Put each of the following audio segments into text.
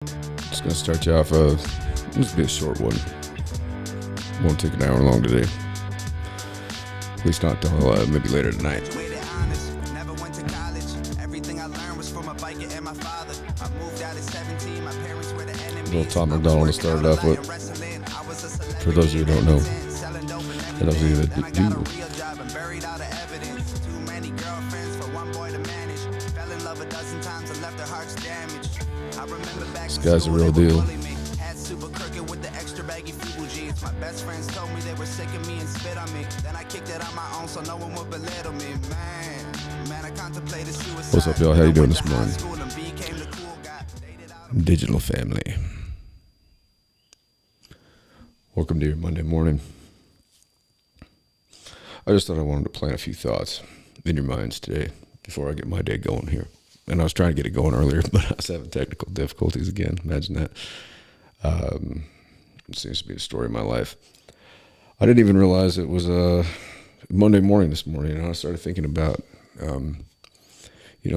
Just gonna start you off. This will be a short one. Won't take an hour long today. At least not till maybe later tonight. Little Tom McDonald to start it off with. For those of you who don't know, and those of you that do. This guy's a real deal. My best friends told me they were sick of me and spit on me. Then I kicked it on my own so no one would belittle me. Man, I contemplated suicide. What's up, y'all? How you doing this morning? Digital family. Welcome to your Monday morning. I just thought I wanted to plant a few thoughts in your minds today before I get my day going here. And I was trying to get it going earlier, but I was having technical difficulties again. Imagine that. It seems to be the story of my life. I didn't even realize it was Monday morning this morning. And I started thinking about,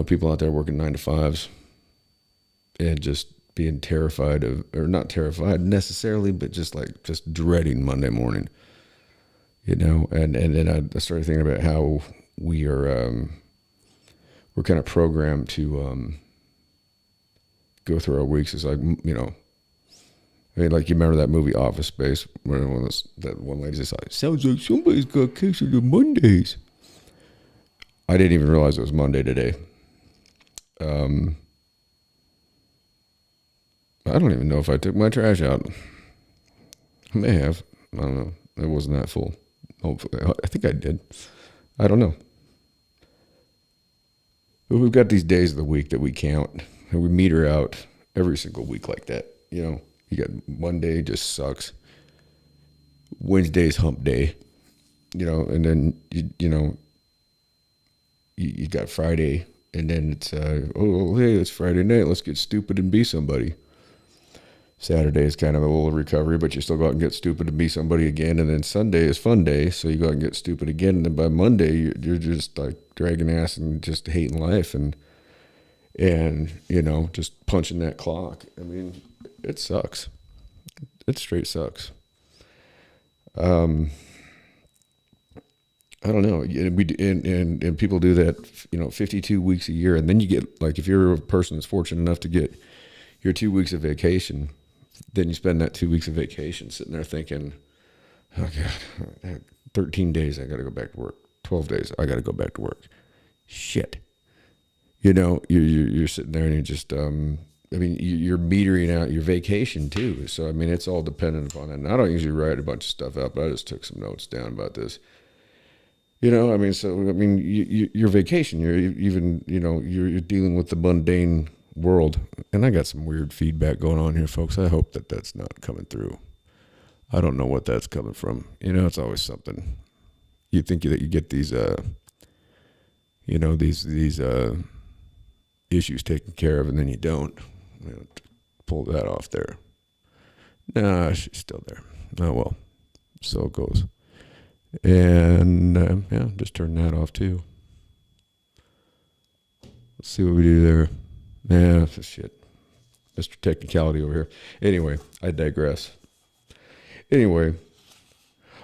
people out there working 9 to 5s and just being terrified of, or not terrified necessarily, but just dreading Monday morning, and then I started thinking about how we are, we're kind of programmed to go through our weeks. It's like, you remember that movie Office Space, where that one lady just like, sounds like somebody's got cancer on Mondays. I didn't even realize it was Monday today. I don't even know if I took my trash out. I may have. I don't know. It wasn't that full. Hopefully, I think I did. I don't know. But we've got these days of the week that we count, and we meter out every single week like that. You got Monday just sucks. Wednesday's hump day, and then you got Friday, and then it's hey, it's Friday night. Let's get stupid and be somebody. Saturday is kind of a little recovery, but you still go out and get stupid and be somebody again. And then Sunday is fun day, so you go out and get stupid again. And then by Monday, you're just like dragging ass and just hating life and just punching that clock. I mean, it sucks. It straight sucks. I don't know. And people do that, 52 weeks a year. And then you get, like, if you're a person that's fortunate enough to get your 2 weeks of vacation, then you spend that 2 weeks of vacation sitting there thinking, oh God, 13 days, I got to go back to work. 12 days, I got to go back to work. Shit. You're sitting there and you're just, you're metering out your vacation too. So, it's all dependent upon it. And I don't usually write a bunch of stuff out, but I just took some notes down about this. Your vacation, you're even, you're dealing with the mundane world. And I got some weird feedback going on here, folks. I hope that that's not coming through. I don't know what that's coming from. It's always something. You think that you get these, these issues taken care of, and then you don't. Pull that off there. Nah, she's still there. Oh, well. So it goes. And, just turn that off, too. Let's see what we do there. Yeah, shit. Mr. Technicality over here. Anyway, I digress. Anyway,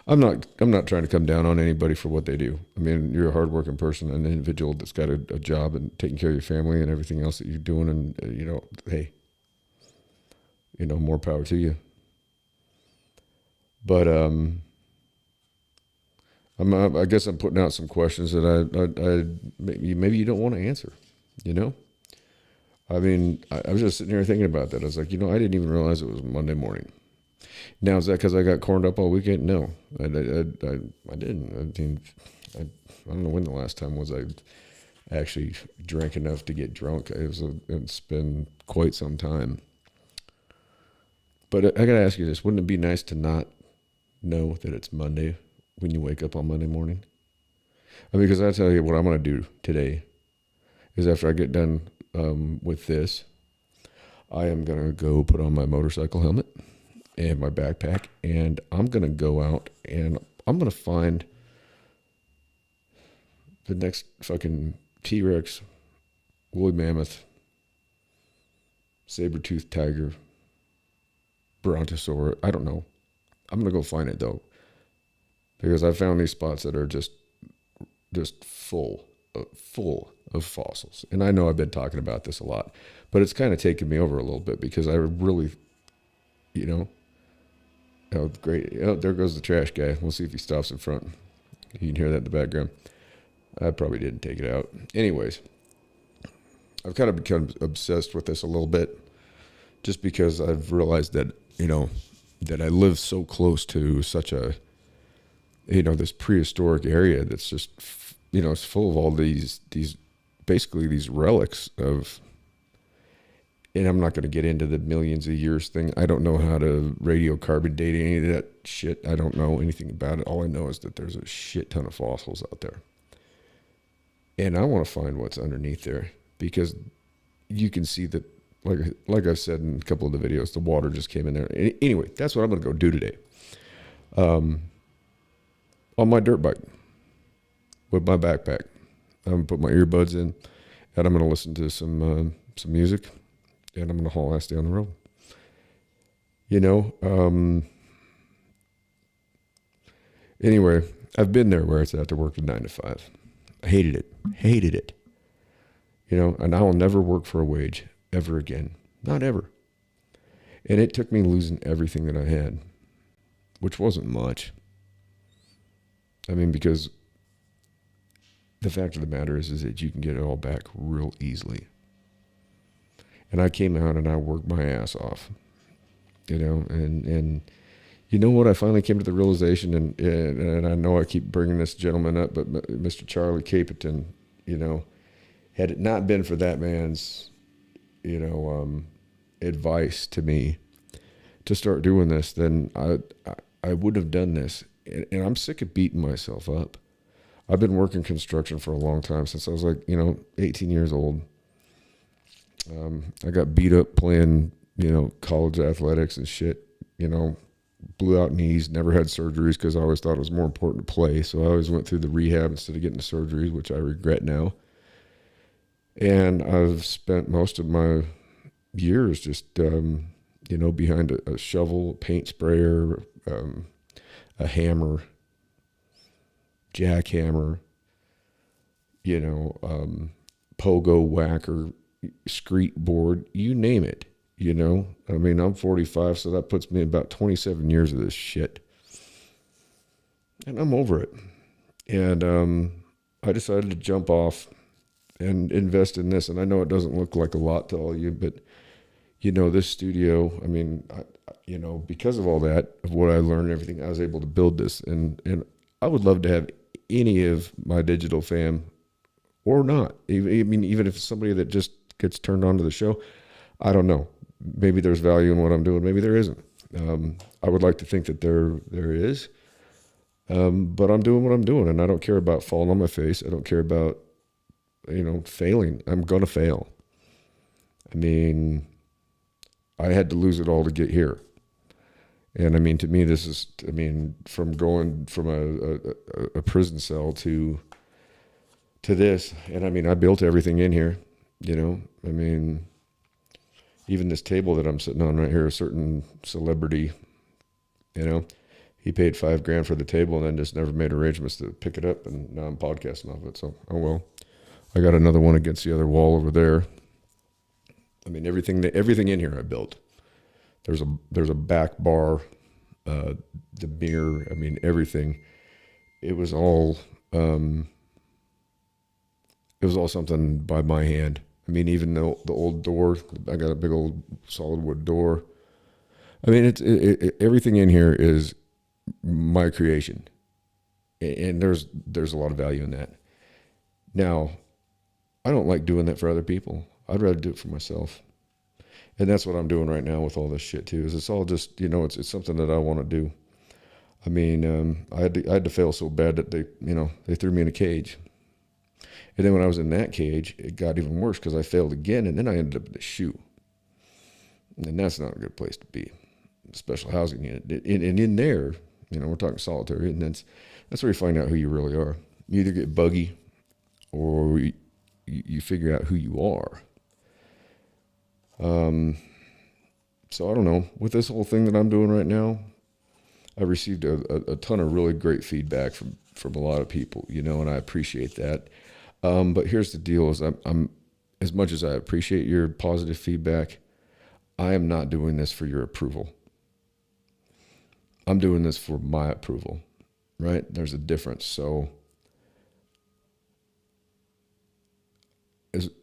I'm not trying to come down on anybody for what they do. You're a hardworking person, an individual that's got a job and taking care of your family and everything else that you're doing. And, hey, more power to you. But I guess I'm putting out some questions that I maybe you don't want to answer, I was just sitting here thinking about that. I was like, I didn't even realize it was Monday morning. Now, is that because I got corned up all weekend? No, I didn't. I don't know when the last time was I actually drank enough to get drunk. It's been quite some time. But I got to ask you this. Wouldn't it be nice to not know that it's Monday when you wake up on Monday morning? Because I tell you what I'm going to do today is after I get done with this, I am going to go put on my motorcycle helmet and my backpack, and I'm going to go out and I'm going to find the next fucking T-Rex, woolly mammoth, saber-toothed tiger, brontosaurus. I don't know. I'm gonna go find it though, because I found these spots that are just full of fossils. And I know I've been talking about this a lot, but it's kind of taken me over a little bit because I really, you know, oh great, oh there goes the trash guy. We'll see if he stops in front. You can hear that in the background. I probably didn't take it out. Anyways, I've kind of become obsessed with this a little bit, just because I've realized that, you know, that I live so close to such a, you know, this prehistoric area that's just, you know, it's full of all these basically these relics of, and I'm not going to get into the millions of years thing. I don't know how to radiocarbon date any of that shit. I don't know anything about it. All I know is that there's a shit ton of fossils out there. And I want to find what's underneath there, because you can see that, like I've said in a couple of the videos, the water just came in there. Anyway, that's what I'm going to go do today. On my dirt bike with my backpack. I'm going to put my earbuds in, and I'm going to listen to some music, and I'm going to haul ass down the road. You know, anyway, I've been there where it's after work at 9 to 5. I hated it. You know, and I will never work for a wage ever again. Not ever. And it took me losing everything that I had, which wasn't much. I mean, because the fact of the matter is that you can get it all back real easily. And I came out and I worked my ass off, you know, and you know what? I finally came to the realization, and I know I keep bringing this gentleman up, but Mr. Charlie Caperton, you know, had it not been for that man's, you know, advice to me to start doing this, then I wouldn't have done this. And I'm sick of beating myself up. I've been working construction for a long time, since I was like, you know, 18 years old. I got beat up playing, you know, college athletics and shit, you know, blew out knees, never had surgeries because I always thought it was more important to play. So I always went through the rehab instead of getting the surgeries, which I regret now. And I've spent most of my years just, you know, behind a shovel, a paint sprayer, a hammer, jackhammer, you know, pogo whacker, screet board, you name it, you know. I mean, I'm 45, so that puts me about 27 years of this shit. And I'm over it. And I decided to jump off and invest in this. And I know it doesn't look like a lot to all you, but, you know, this studio, I mean, you know, because of all that, of what I learned and everything, I was able to build this. And I would love to have any of my digital fam, or not. I mean, even if it's somebody that just gets turned on to the show, I don't know. Maybe there's value in what I'm doing. Maybe there isn't. I would like to think that there is. But I'm doing what I'm doing, and I don't care about falling on my face. I don't care about, you know, failing. I'm going to fail. I mean, I had to lose it all to get here. And I mean, to me, this is, I mean, from going from a prison cell to this. And I mean, I built everything in here, you know. I mean, even this table that I'm sitting on right here, a certain celebrity, you know, he paid $5,000 for the table and then just never made arrangements to pick it up. And now I'm podcasting off it. So, oh well. I got another one against the other wall over there. I mean, everything in here I built. There's a back bar, the mirror. I mean, everything. It was all something by my hand. I mean, even the old door. I got a big old solid wood door. I mean, everything in here is my creation, and there's a lot of value in that. Now, I don't like doing that for other people. I'd rather do it for myself. And that's what I'm doing right now with all this shit too. Is it's all just, you know, it's something that I want to do. I mean, I had to fail so bad that they threw me in a cage. And then when I was in that cage, it got even worse because I failed again, and then I ended up in the shoe. And that's not a good place to be. Special housing unit. And in there, you know, we're talking solitary, and that's where you find out who you really are. You either get buggy, or you figure out who you are. So I don't know. With this whole thing that I'm doing right now, I received a ton of really great feedback from a lot of people, and I appreciate that. But here's the deal: is I'm as much as I appreciate your positive feedback, I am not doing this for your approval. I'm doing this for my approval, right? There's a difference. So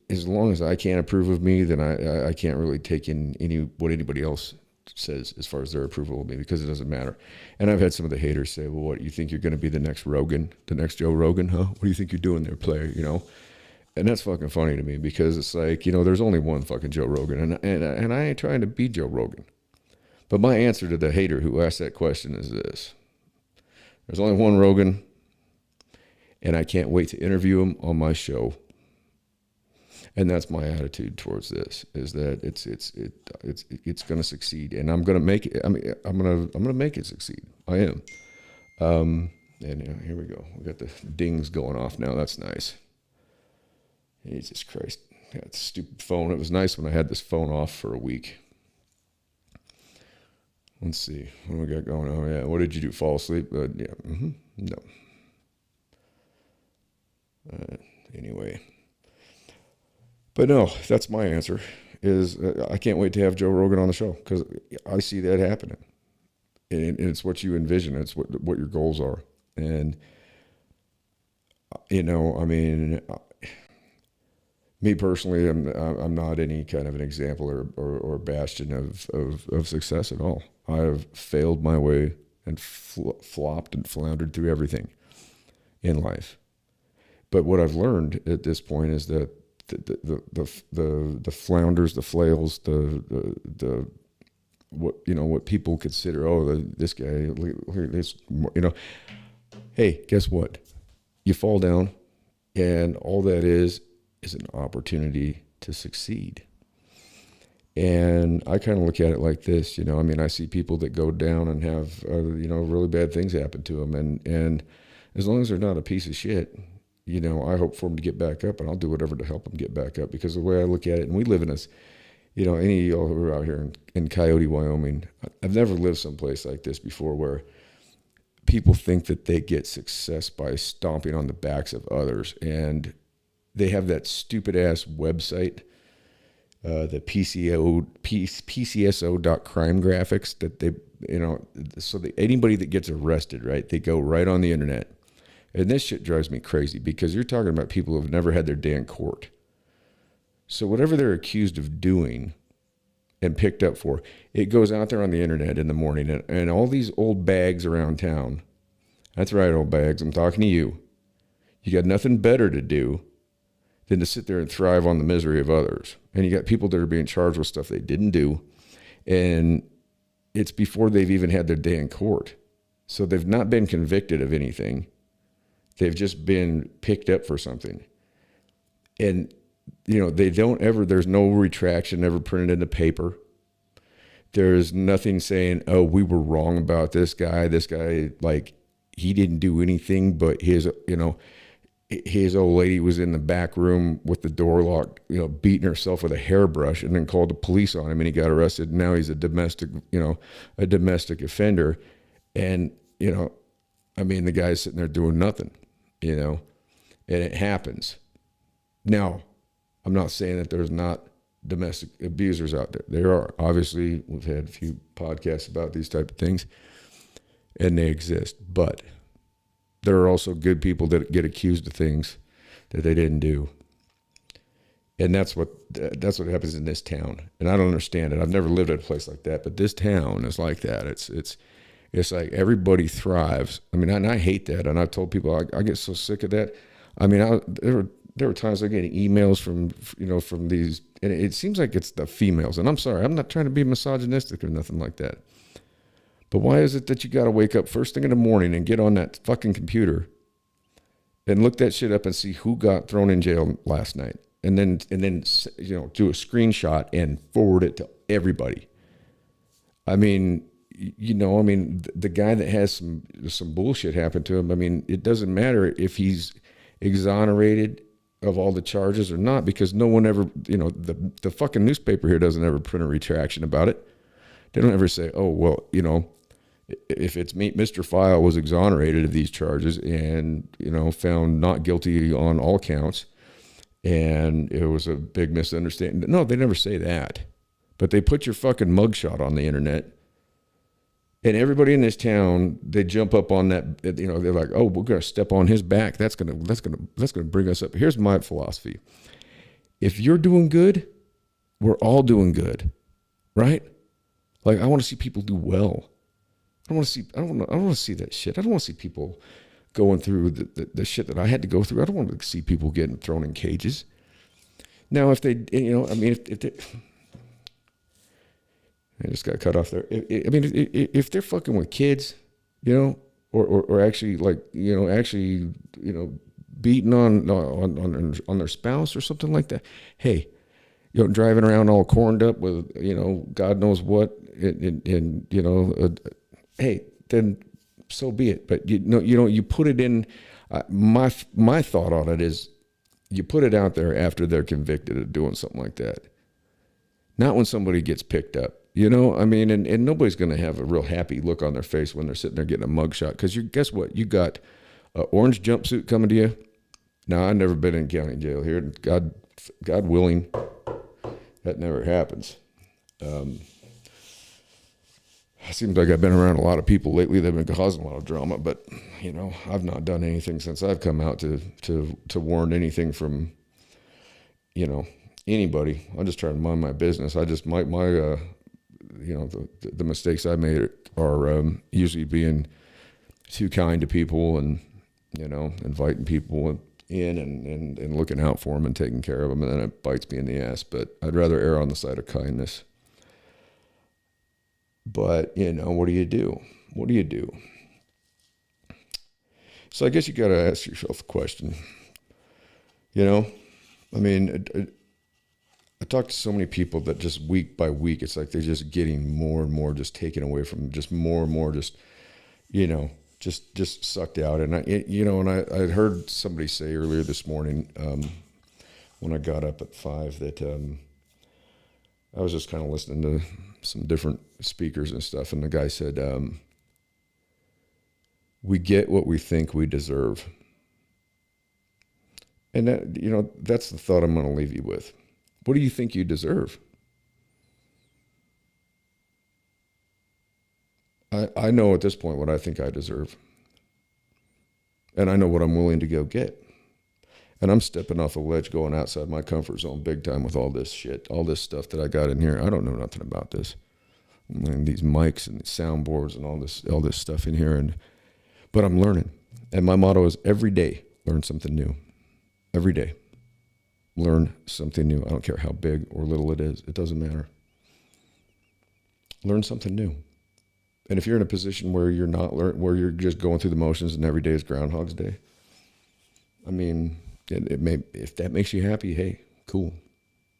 as long as I can't approve of me, then I can't really take in what anybody else says as far as their approval of me, because it doesn't matter. And I've had some of the haters say, well, what, you think you're going to be the next Rogan, the next Joe Rogan, huh? What do you think you're doing there, player, And that's fucking funny to me, because it's like, there's only one fucking Joe Rogan, and I ain't trying to be Joe Rogan. But my answer to the hater who asked that question is this: there's only one Rogan, and I can't wait to interview him on my show. And that's my attitude towards this: is that it's going to succeed, and I'm going to make it. I mean, I'm going to make it succeed. I am. And here we go. We got the dings going off now. That's nice. Jesus Christ, that stupid phone. It was nice when I had this phone off for a week. Let's see what we got going on. Oh, yeah. What did you do? Fall asleep? Yeah. No. Anyway. But no, that's my answer, is I can't wait to have Joe Rogan on the show, because I see that happening. And it's what you envision. It's what your goals are. And, I mean, me personally, I'm not any kind of an example or bastion of success at all. I have failed my way and flopped and floundered through everything in life. But what I've learned at this point is that the flounders, the flails, the what people consider, this guy, this, hey, guess what? You fall down, and all that is an opportunity to succeed. And I kind of look at it like this, I see people that go down and have, really bad things happen to them. And as long as they're not a piece of shit, I hope for them to get back up, and I'll do whatever to help them get back up, because the way I look at it, and we live in this, any of y'all who are out here in Coyote, Wyoming, I've never lived someplace like this before, where people think that they get success by stomping on the backs of others. And they have that stupid ass website, the PCSO.crime graphics that they, so anybody that gets arrested, right, they go right on the internet. And this shit drives me crazy, because you're talking about people who have never had their day in court. So whatever they're accused of doing and picked up for, it goes out there on the internet in the morning, and all these old bags around town. That's right, old bags, I'm talking to you. You got nothing better to do than to sit there and thrive on the misery of others. And you got people that are being charged with stuff they didn't do, and it's before they've even had their day in court. So they've not been convicted of anything. They've just been picked up for something. And, they don't ever, there's no retraction ever printed in the paper. There's nothing saying, oh, we were wrong about this guy. This guy, like, he didn't do anything, but his old lady was in the back room with the door locked, beating herself with a hairbrush, and then called the police on him, and he got arrested. And now he's a domestic offender. And, the guy's sitting there doing nothing, and it happens. Now, I'm not saying that there's not domestic abusers out there. There are. Obviously, we've had a few podcasts about these type of things, and they exist. But there are also good people that get accused of things that they didn't do. And that's what happens in this town. And I don't understand it. I've never lived at a place like that, but this town is like that. It's like everybody thrives. And I hate that. And I've told people I get so sick of that. There were times I get emails from these, and it seems like it's the females. And I'm sorry, I'm not trying to be misogynistic or nothing like that. But why is it that you got to wake up first thing in the morning and get on that fucking computer and look that shit up and see who got thrown in jail last night, and then do a screenshot and forward it to everybody? The guy that has some bullshit happen to him. It doesn't matter if he's exonerated of all the charges or not, because no one ever, the fucking newspaper here doesn't ever print a retraction about it. They don't ever say, oh, well, if it's me, Mr. File was exonerated of these charges and, found not guilty on all counts, and it was a big misunderstanding. No, they never say that. But they put your fucking mugshot on the internet. And everybody in this town, they jump up on that, they're like, oh, we're going to step on his back. That's going to bring us up. Here's my philosophy. If you're doing good, we're all doing good, right? Like, I want to see people do well. I don't want to see that shit. I don't want to see people going through the shit that I had to go through. I don't want to see people getting thrown in cages. Now, if they, if they, I just got cut off there. If they're fucking with kids, or actually beating on their spouse or something like that. Hey, driving around all corned up with, God knows what, hey, then so be it. But you put it in. My thought on it is, you put it out there after they're convicted of doing something like that, not when somebody gets picked up. And nobody's going to have a real happy look on their face when they're sitting there getting a mugshot. Because guess what? You got an orange jumpsuit coming to you. Now, I've never been in county jail here. God willing, that never happens. It seems like I've been around a lot of people lately that have been causing a lot of drama. But, I've not done anything since I've come out to warn anything from, anybody. I'm just trying to mind my business. I just, the mistakes I made are usually being too kind to people and, inviting people in and looking out for them and taking care of them, and then it bites me in the ass. But I'd rather err on the side of kindness. But, what do you do? What do you do? So I guess you got to ask yourself a question. I talk to so many people that just week by week, it's like they're just getting more and more just taken away from them, just more and more just sucked out. And I heard somebody say earlier this morning when I got up at 5 that I was just kind of listening to some different speakers and stuff, and the guy said, we get what we think we deserve. And that, that's the thought I'm going to leave you with. What do you think you deserve? I know at this point what I think I deserve. And I know what I'm willing to go get. And I'm stepping off a ledge, going outside my comfort zone big time with all this shit, all this stuff that I got in here. I don't know nothing about this. And these mics and soundboards and all this stuff in here. But I'm learning. And my motto is every day, learn something new. Every day. Learn something new. I don't care how big or little it is. It doesn't matter. Learn something new. And if you're in a position where you're not where you're just going through the motions and every day is Groundhog's Day, it may, if that makes you happy, hey, cool.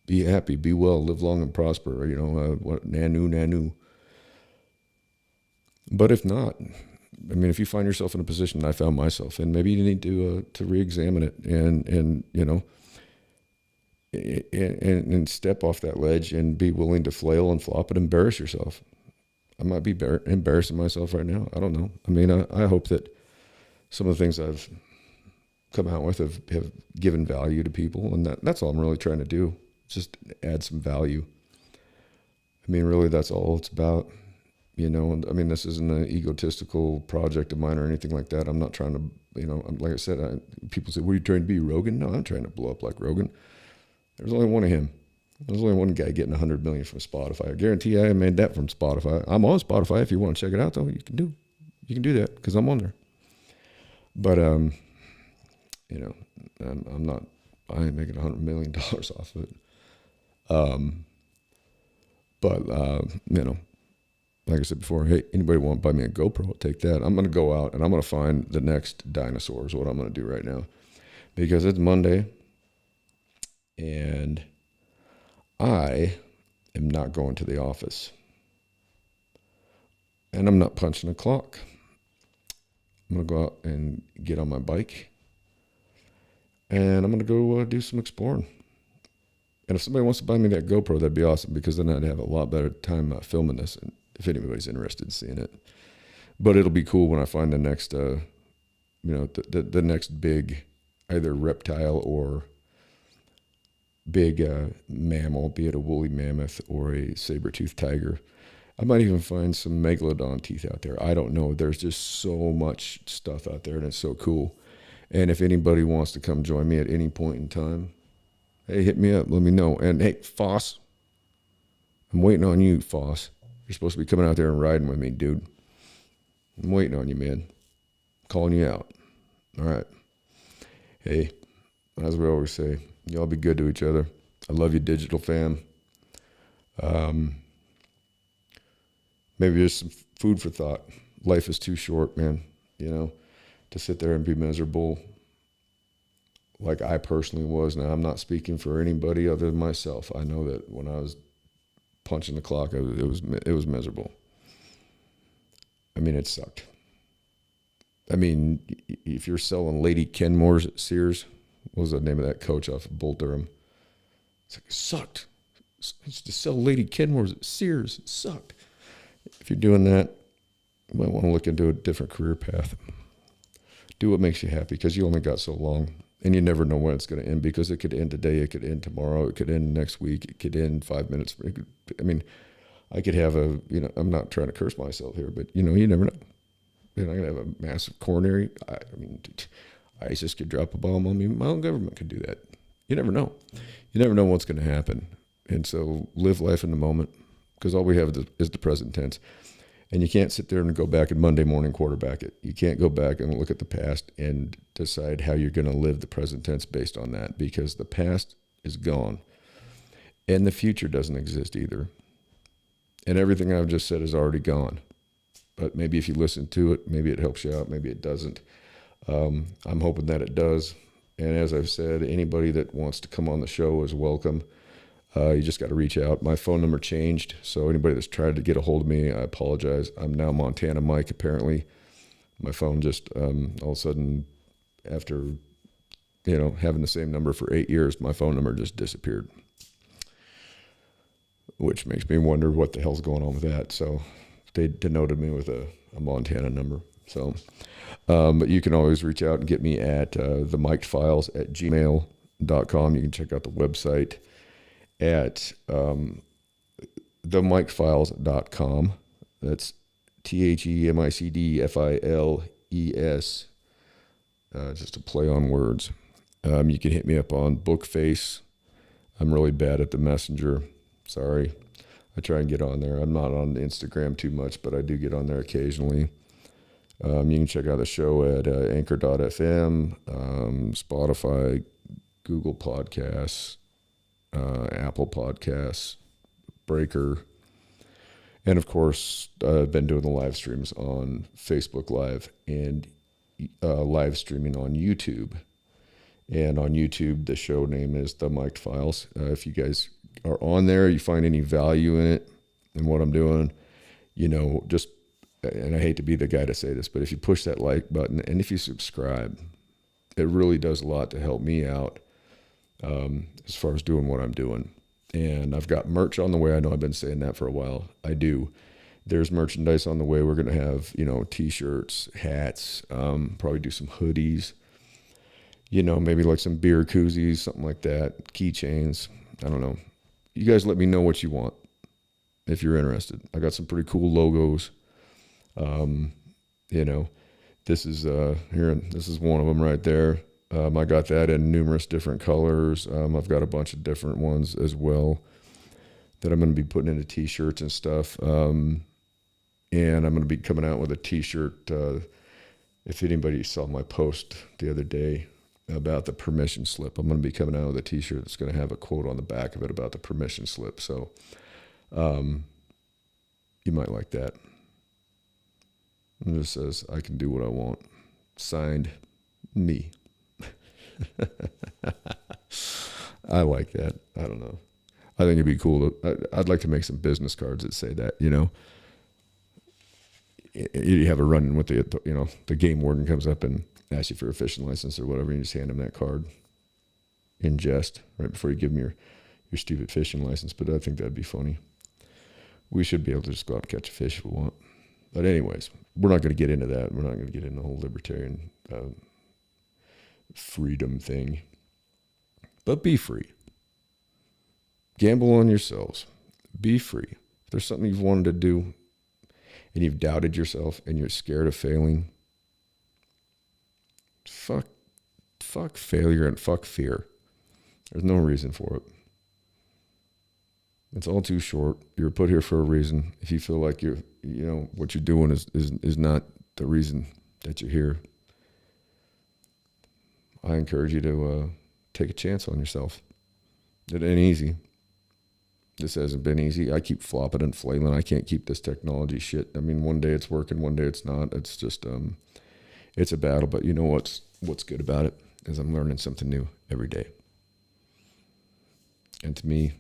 Be happy, be well, live long and prosper. Nanu. But if not, if you find yourself in a position that I found myself in, maybe you need to re-examine it and step off that ledge and be willing to flail and flop and embarrass yourself. I might be embarrassing myself right now. I don't know. I hope that some of the things I've come out with have given value to people, and that's all I'm really trying to do. Just add some value. Really, that's all it's about. This isn't an egotistical project of mine or anything like that. I'm not trying to, like I said, people say, what are you trying to be, Rogan? No, I'm trying to blow up like Rogan. There's only one of him. There's only one guy getting 100 million from Spotify. I guarantee I made that from Spotify. I'm on Spotify. If you want to check it out, though, you can do that because I'm on there. But I'm not. I ain't making $100 million off of it. Like I said before, hey, anybody want to buy me a GoPro? I'll take that. I'm going to go out and I'm going to find the next dinosaur is what I'm going to do right now, because it's Monday. And I am not going to the office. And I'm not punching a clock. I'm going to go out and get on my bike. and I'm going to go do some exploring. And if somebody wants to buy me that GoPro, that'd be awesome, because then I'd have a lot better time filming this, and if anybody's interested in seeing it. But it'll be cool when I find the next, the next big, either reptile or big mammal, be it a woolly mammoth or a saber-toothed tiger. I might even find some megalodon teeth out there. I don't know. There's just so much stuff out there, and it's so cool. And if anybody wants to come join me at any point in time, hey, hit me up. Let me know. And hey, Foss, I'm waiting on you, Foss. You're supposed to be coming out there and riding with me, dude. I'm waiting on you, man. Calling you out. All right. Hey, as we always say, y'all be good to each other. I love you, digital fam. Maybe just some food for thought. Life is too short, man, to sit there and be miserable like I personally was. Now, I'm not speaking for anybody other than myself. I know that when I was punching the clock, it was miserable. I mean, it sucked. I mean, if you're selling Lady Kenmore's at Sears, what was the name of that coach off of Bull Durham? It's like, it sucked. To sell Lady Kenmore's at Sears, it sucked. If you're doing that, you might want to look into a different career path. Do what makes you happy, because you only got so long, and you never know when it's going to end, because it could end today, it could end tomorrow, it could end next week, it could end 5 minutes. I could have I'm not trying to curse myself here, but you never know. I could have a massive coronary. ISIS could drop a bomb on me. My own government could do that. You never know. You never know what's going to happen. And so live life in the moment, because all we have is the present tense. And you can't sit there and go back and Monday morning quarterback it. You can't go back and look at the past and decide how you're going to live the present tense based on that, because the past is gone and the future doesn't exist either. And everything I've just said is already gone. But maybe if you listen to it, maybe it helps you out, maybe it doesn't. I'm hoping that it does. And as I've said, anybody that wants to come on the show is welcome. You just got to reach out. My phone number changed, so anybody that's tried to get a hold of me, I apologize. I'm now Montana Mike, apparently. My phone just, all of a sudden, after, having the same number for 8 years, my phone number just disappeared, which makes me wonder what the hell's going on with that. So they denoted me with a Montana number. So, but you can always reach out and get me at themikefiles@gmail.com. You can check out the website at themikefiles.com. That's THEMICDFILES, just a play on words. You can hit me up on Bookface. I'm really bad at the messenger. Sorry. I try and get on there. I'm not on Instagram too much, but I do get on there occasionally. You can check out the show at anchor.fm, Spotify, Google Podcasts, Apple Podcasts, Breaker. And of course, I've been doing the live streams on Facebook Live and live streaming on YouTube. And on YouTube, the show name is The Mike Files. If you guys are on there, you find any value in it and what I'm doing, just, and I hate to be the guy to say this, but if you push that like button and if you subscribe, it really does a lot to help me out as far as doing what I'm doing. And I've got merch on the way. I know I've been saying that for a while. I do. There's merchandise on the way. We're going to have, T-shirts, hats, probably do some hoodies, maybe like some beer koozies, something like that, keychains. I don't know. You guys let me know what you want if you're interested. I got some pretty cool logos. This is here. This is one of them right there. I got that in numerous different colors. I've got a bunch of different ones as well that I'm going to be putting into T-shirts and stuff. And I'm going to be coming out with a T-shirt. If anybody saw my post the other day about the permission slip, I'm going to be coming out with a T-shirt that's going to have a quote on the back of it about the permission slip. So you might like that. It just says, "I can do what I want." Signed, me. I like that. I don't know. I think it'd be cool. I'd like to make some business cards that say that, you have a run-in with the game warden comes up and asks you for a fishing license or whatever, and you just hand him that card. in jest right before you give them your stupid fishing license. But I think that'd be funny. We should be able to just go out and catch a fish if we want. But anyways, we're not going to get into that. We're not going to get into the whole libertarian freedom thing. But be free. Gamble on yourselves. Be free. If there's something you've wanted to do and you've doubted yourself and you're scared of failing, fuck failure and fuck fear. There's no reason for it. It's all too short. You're put here for a reason. If you feel like what you're doing is not the reason that you're here, I encourage you to take a chance on yourself. It ain't easy. This hasn't been easy. I keep flopping and flailing. I can't keep this technology shit. I mean, one day it's working, one day it's not. It's just, it's a battle. But you know what's good about it is I'm learning something new every day. And to me,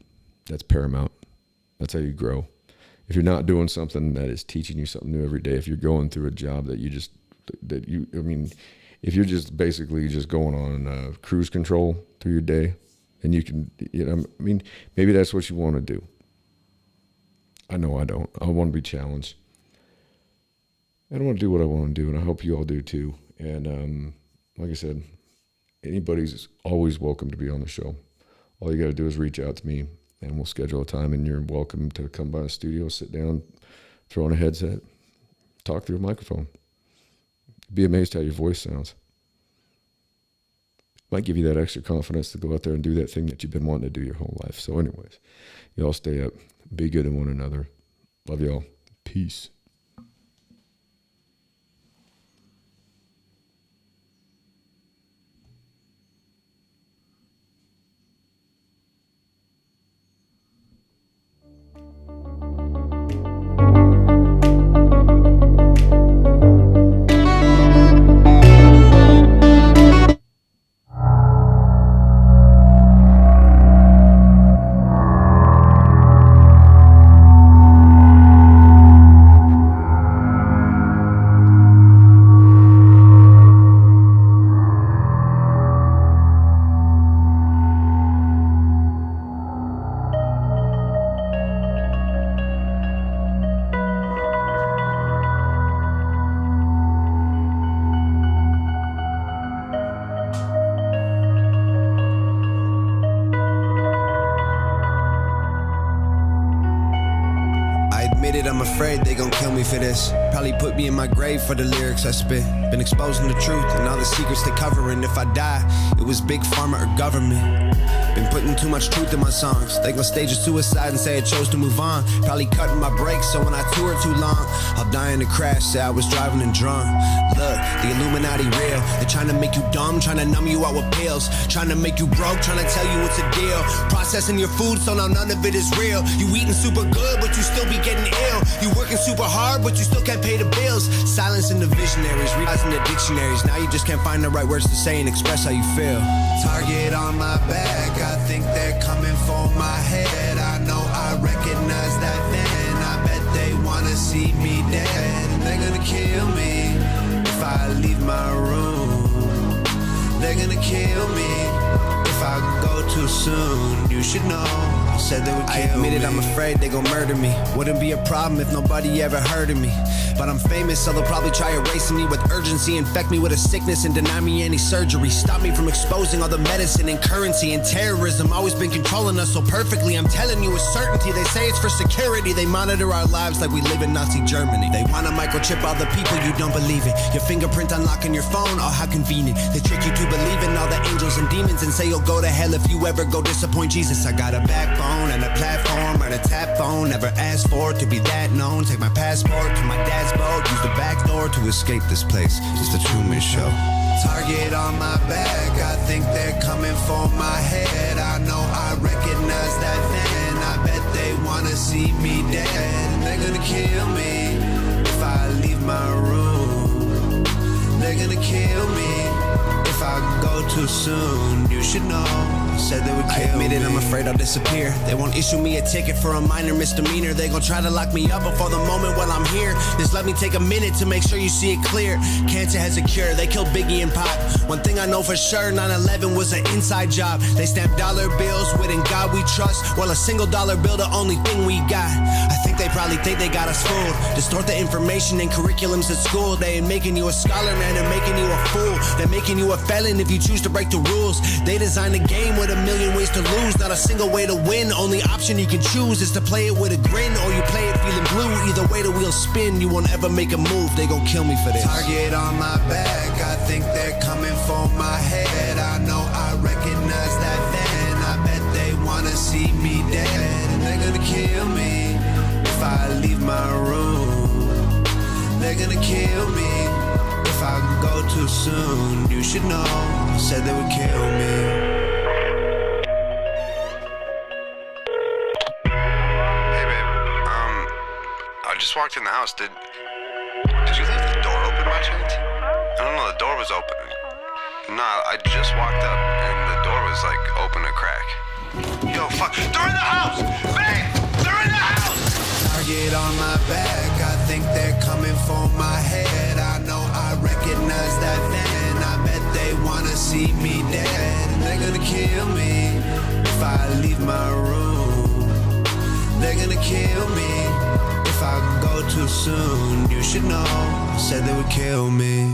that's paramount. That's how you grow. If you're not doing something that is teaching you something new every day, if you're going through a job if you're just basically just going on cruise control through your day, and you can, maybe that's what you want to do. I know I don't. I want to be challenged. I don't want to do what I want to do, and I hope you all do too. And like I said, anybody's always welcome to be on the show. All you got to do is reach out to me, and we'll schedule a time, and you're welcome to come by the studio, sit down, throw on a headset, talk through a microphone. Be amazed how your voice sounds. Might give you that extra confidence to go out there and do that thing that you've been wanting to do your whole life. So anyways, y'all stay up. Be good to one another. Love y'all. Peace. I'm afraid they gon' kill me for this. Probably put me in my grave for the lyrics I spit. Been exposing the truth and all the secrets they covering. If I die, it was big pharma or government. Been putting too much truth in my songs. They gon' stage a suicide and say I chose to move on. Probably cutting my brakes so when I tour too long, I'll die in a crash, say I was driving and drunk. Look, the Illuminati real. They're trying to make you dumb, trying to numb you out with pills, trying to make you broke, trying to tell you what's a deal. Processing your food so now none of it is real. You eating super good but you still be getting ill. You working super hard but you still can't pay the bills. Silencing the visionaries, realizing the dictionaries. Now you just can't find the right words to say and express how you feel. Target on my back, I think they're coming for my head. I know I recognize that then. I bet they wanna see me dead. They're gonna kill me if I leave my room. They're gonna kill me if I go too soon. You should know I said they would kill me. I admit it, I'm afraid they gon' murder me. Wouldn't be a problem if nobody ever heard of me. But I'm famous, so they'll probably try erasing me with urgency. Infect me with a sickness and deny me any surgery. Stop me from exposing all the medicine and currency and terrorism. Always been controlling us so perfectly. I'm telling you with certainty. They say it's for security. They monitor our lives like we live in Nazi Germany. They wanna microchip all the people you don't believe it. Your fingerprint unlocking your phone, oh how convenient. They trick you to believe in all the angels and demons and say you'll go to hell if you ever go disappoint Jesus. I got a backbone and a platform and a tap phone. Never asked for it to be that known. Take my passport to my dad's boat. Use the back door to escape this place. It's the Truman Show. Target on my back, I think they're coming for my head. I know I recognize that then. I bet they wanna see me dead. They're gonna kill me if I leave my room. They're gonna kill me if I go too soon, you should know. Said they would kill me. I admit it, I'm afraid I'll disappear. They won't issue me a ticket for a minor misdemeanor. They gon' try to lock me up before the moment while I'm here. Just let me take a minute to make sure you see it clear. Cancer has a cure, they killed Biggie and Pop. One thing I know for sure, 9/11 was an inside job. They stamped dollar bills with "In God We Trust." Well, a single dollar bill, the only thing we got. I think they probably think they got us fooled. Distort the information in curriculums at school. They ain't making you a scholar, man, they're making you a fool. They're making you a felon if you choose to break the rules. They designed a game with a million ways to lose, not a single way to win. Only option you can choose is to play it with a grin, or you play it feeling blue. Either way the wheels spin, you won't ever make a move. They gon' kill me for this. Target on my back, I think they're coming for my head. I know I recognize that then. I bet they wanna see me dead, and they're gonna kill me if I leave my room. They're gonna kill me if I go too soon. You should know, said they would kill me. I just walked in the house. Did you leave the door open by chance? I don't know, the door was open. No, I just walked up and the door was like open a crack. Yo, fuck. They're in the house! Babe! They're in the house! Target on my back, I think they're coming for my head. I know I recognize that then. I bet they wanna see me dead, and they're gonna kill me if I leave my room. They're gonna kill me if I go too soon. You should know, said they would kill me.